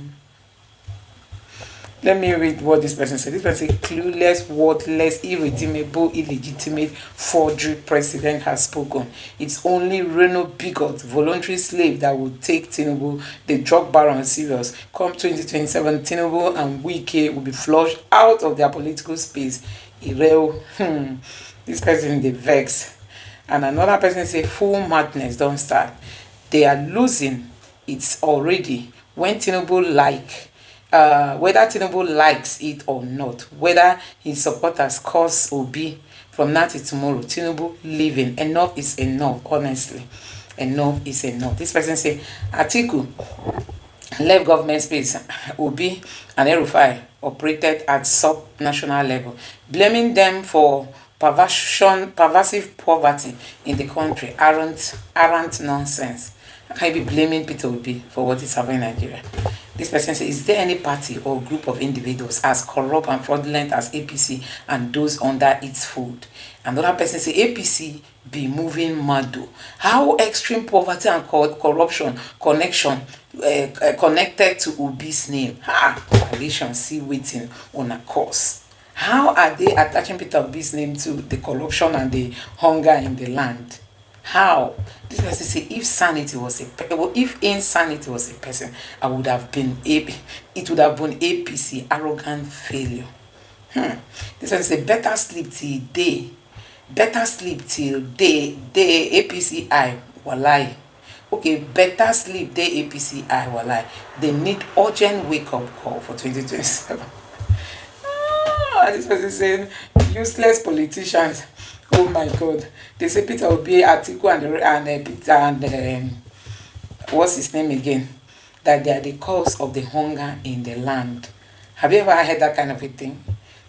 Let me read what this person said. This person said, clueless, worthless, irredeemable, illegitimate, forgery president has spoken. It's only Reno bigot, voluntary slave that will take Tinubu, the drug baron, serious. Come 2027, Tinubu and Wike will be flushed out of their political space. This person, they vex. And another person say, full madness, don't start. They are losing. It's already. When Tinubu whether Tinubu likes it or not, whether his supporters cause Obi from now to tomorrow, Tinubu leaving. Enough is enough, honestly. Enough is enough. This person say, Atiku, left government space, Obi and El-Rufai operated at sub-national level, blaming them for pervasive poverty in the country aren't nonsense. How can you be blaming Peter Obi for what is happening in Nigeria? This person says, is there any party or group of individuals as corrupt and fraudulent as APC and those under its fold? Another person says, APC be moving mad. How extreme poverty and corruption connected to Obi's name? Coalition see waiting on a course. How are they attaching Peter Obi's name to the corruption and the hunger in the land? How? This person say, if insanity was a person, it would have been APC, arrogant failure. This person say, better sleep till day, APCI, walai. Okay, better sleep day, APCI, walai. They need urgent wake-up call for 2027. This person saying, useless politicians. Oh my God! They say Peter Obi, Atiku, and what's his name again? That they are the cause of the hunger in the land. Have you ever heard that kind of a thing?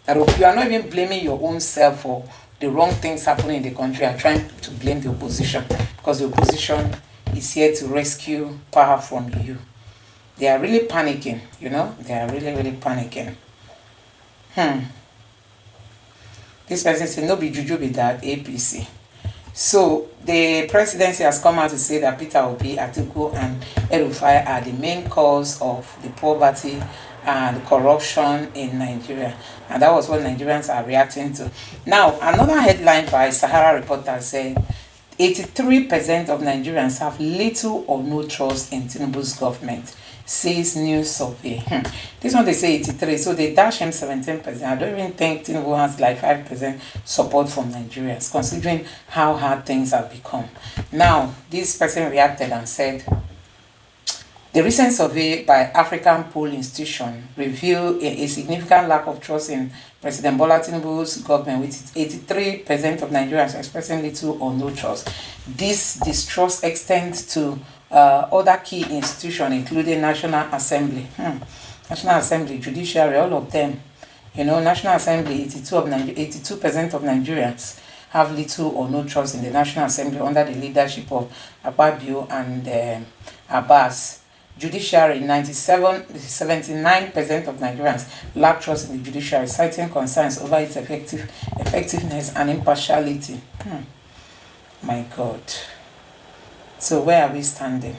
That you are not even blaming your own self for the wrong things happening in the country. You are trying to blame the opposition because the opposition is here to rescue power from you. They are really panicking. You know, they are really panicking. This person said, no be juju be that APC. So the presidency has come out to say that Peter Obi, Atiku, and El-Rufai are the main cause of the poverty and corruption in Nigeria. And that was what Nigerians are reacting to. Now, another headline by Sahara Reporter said, 83% of Nigerians have little or no trust in Tinubu's government, says new survey. This one they say 83, so they dash him 17%. I don't even think Tinubu has like 5% support from Nigerians, considering how hard things have become. Now, this person reacted and said, the recent survey by African Poll Institution revealed a significant lack of trust in President Bola Tinubu's government, with 83% of Nigerians expressing little or no trust. This distrust extends to other key institutions, including National Assembly, National Assembly, Judiciary, all of them. You know, National Assembly, 82% of Nigerians have little or no trust in the National Assembly under the leadership of Akpabio and Abbas. Judiciary, 79% of Nigerians lack trust in the judiciary, citing concerns over its effectiveness and impartiality. My God. So where are we standing?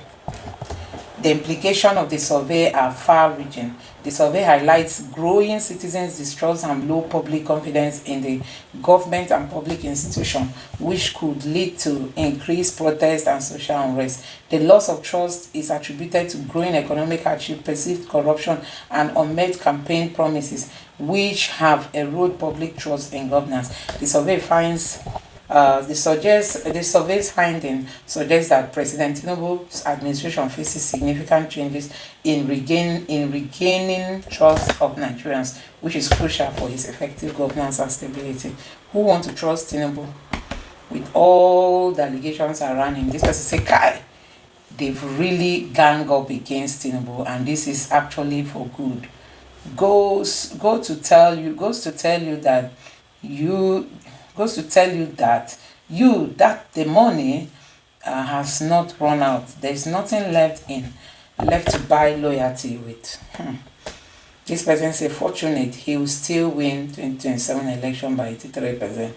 The implications of the survey are far-reaching. The survey highlights growing citizens' distrust and low public confidence in the government and public institutions, which could lead to increased protest and social unrest. The loss of trust is attributed to growing economic hardship, perceived corruption, and unmet campaign promises, which have eroded public trust in governance. The survey finds the survey's finding suggests that President Tinubu's administration faces significant changes in regaining trust of Nigerians, which is crucial for his effective governance and stability. Who want to trust Tinubu with all the allegations around him? This person say, Kai, they've really ganged up against Tinubu, and this is actually for good. Goes to tell you that the money has not run out. There's nothing left to buy loyalty with. This person say, fortunate, he will still win 2027 election by 83%.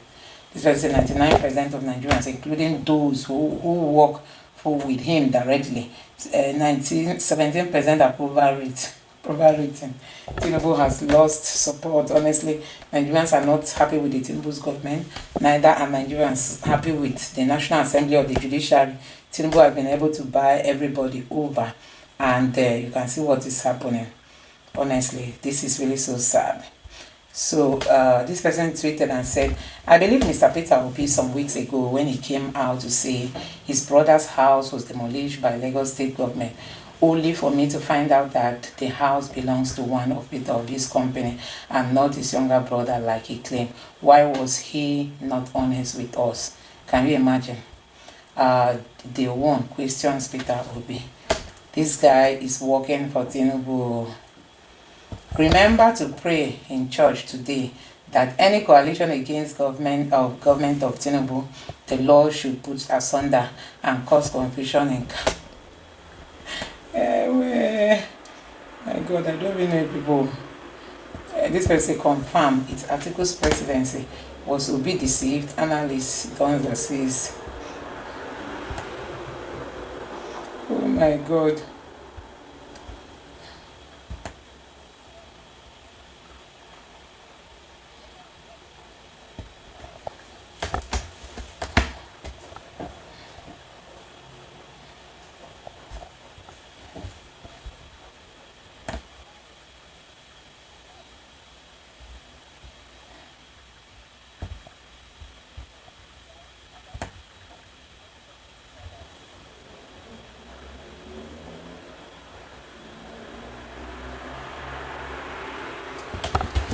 This person, 99% of Nigerians, including those who work with him directly, 17% approval rating. Tinubu has lost support. Honestly, Nigerians are not happy with the Tinubu's government. Neither are Nigerians happy with the National Assembly or the Judiciary. Tinubu has been able to buy everybody over, and you can see what is happening. Honestly, this is really so sad. So this person tweeted and said, I believe Mr. Peter Obi some weeks ago when he came out to say his brother's house was demolished by Lagos State government, only for me to find out that the house belongs to one of Peter Obi's company and not his younger brother like he claimed. Why was he not honest with us? Can you imagine? The one questions Peter Obi. This guy is working for Tinubu. Remember to pray in church today that any coalition against government of Tinubu, the Lord should put asunder and cause confusion in my God, I don't even know people. This person confirmed its article's presidency was to be deceived. Analyst Gonza says, oh my God.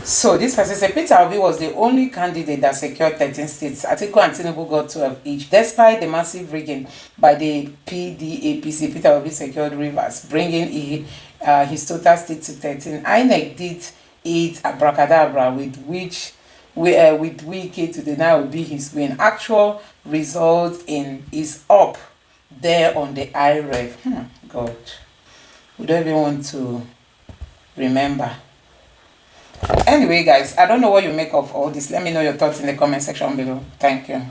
So this person said Peter Obi was the only candidate that secured 13 states. Atiku and Tinubu got 12 each. Despite the massive rigging by the PDAPC, Peter Obi secured Rivers, bringing his total state to 13. INEC did it abracadabra, with Wike today now will be his win. Actual result is up there on the IREF. God, we don't even want to remember. Anyway, guys, I don't know what you make of all this. Let me know your thoughts in the comment section below. Thank you.